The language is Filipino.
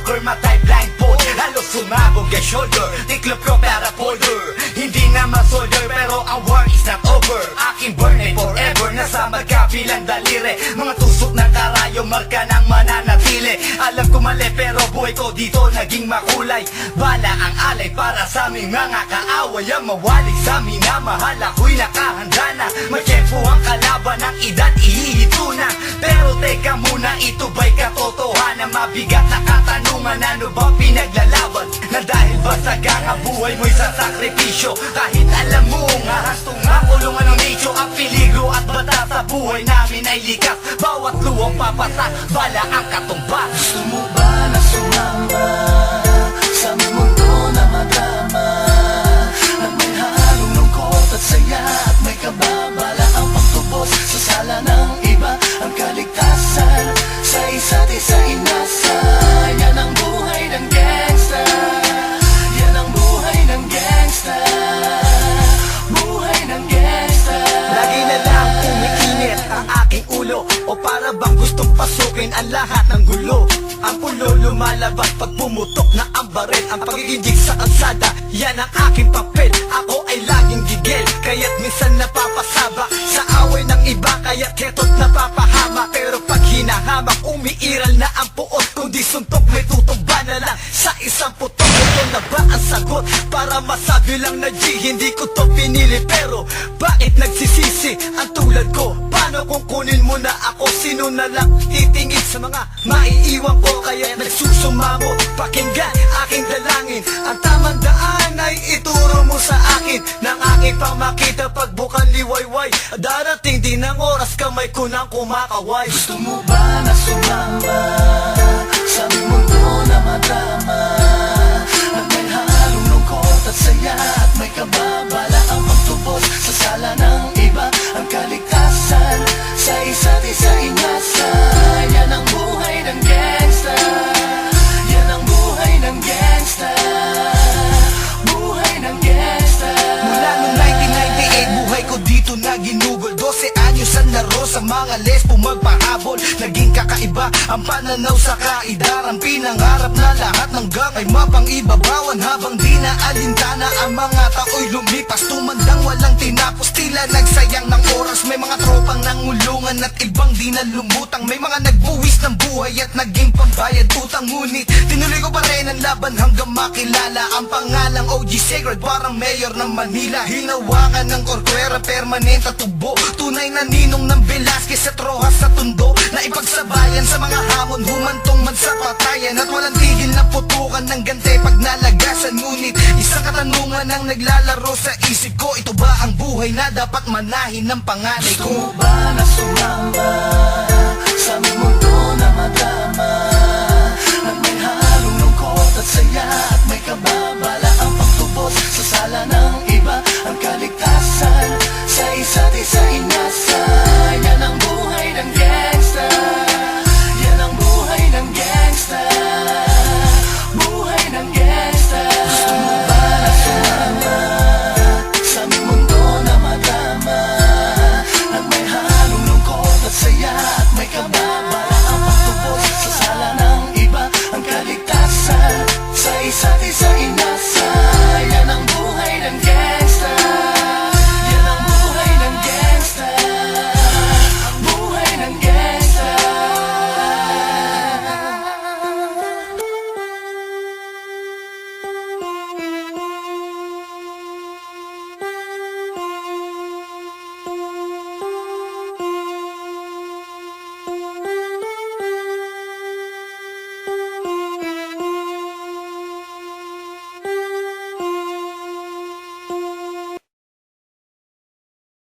stalker, matay blindfold. Halos sumabog ang shoulder, tiklop ko para folder. Hindi na masolder pero ang war is not over. Aking burn ay forever, nasa magkabilang daliri. Mga tusok na karayo, marka ng mananatili. Alam ko mali pero buhay ko dito naging makulay. Bala ang alay para sa aming mga kaaway. Ang mawalik sa minamahal, ako'y nakahanda na. May tempo ang kalaban ng edad, ihihito na. Pero teka muna, ito ba'y katotohanan? Mabigat na katanungan, ano ba pinaglalaban? Na dahil ba sa ang buhay mo'y sa sakripisyo? Kahit alam mo, ngahasto nga kulungan ng nicho. Ang peligro at bata sa buhay namin ay likas. Bawat luwang papasa, bala ang katumbas. Gusto mo ba na sumama sa mundo na madama? Na may halong lungkot at saya at may kababala ang pagtubos sa sala ng iba. Ang kaligtasan sa isa't isa inasa. Yan ang buhay ng gangsta. Yan ang buhay ng gangsta. Buhay ng gangsta. Lagi na lang umiinit ang aking ulo, o para bang gustong pasukin ang lahat ng gulo. Ang pulo lumalabas pag pumutok na ang baril. Ang pagiging sa kalsada, yan ang aking papel. Ako ay laging gigil, kaya't minsan napapasaba sa away ng iba, kaya't keto't napapahama. Pero pag hinahamak, umiiral na ang puot. Kundi suntok, may tutumba na lang sa isang putok. Ito na ba ang sagot? Para masabi lang na G, hindi ko to pinili. Pero bakit nagsisisi ang tulad ko? Paano kung kunin mo na ako? Sino na lang titingin sa mga maiiwan ko? Kaya nagsusumamo, pakinggan aking dalangin. Ang tamang daan ay ituro mo sa akin. Nang aking pamakita pagbukan liwayway. Darating din ang oras, kamay ko nang kumakaway. Gusto mo ba na sumama sa mundo na madama? Na may halong lungkot at saya at may kababala ang pagtubos sa sala ng iba. Ang kaligtasan sa isa't isa inasa. Yan ang buhay ng gangsta. Yan ang buhay ng gangsta. Buhay ng gangsta. Mula noong 1998, buhay ko dito na ginugol. 12 anyos ang laro sa mga lesbo magpahabol. Naging kakaiba ang pananaw sa kaidaran. Pinangarap na lahat ng gang ay mapang-ibabawan. Habang di na alintana ang mga tao'y lumipas. Tumandang walang tinapos, tila nagsayang ng oras. May mga tropang nangulungan at ibang di na lumutang. May mga nagbuwis ng buhay at naging pambayad utang. Ngunit tinuloy ko pa rin ang laban hanggang makilala ang pangalang OG Sacred, parang mayor ng Manila. Hinawakan ng korkwera, permanent at tubo. Tunay na ninong ng Velasquez at Rojas sa tundo. Na ipagsabayan sa mga hamon, humantong man sa patayan. At walang tigil na putukan ng gante pag nalagasan. Ngunit isang katanungan ang naglalaro sa isip ko. Ito ba ang buhay na dapat manahin ng panganay Gusto ko? mo ba na sumama sa mundo na madama? Na may halong lungkot at saya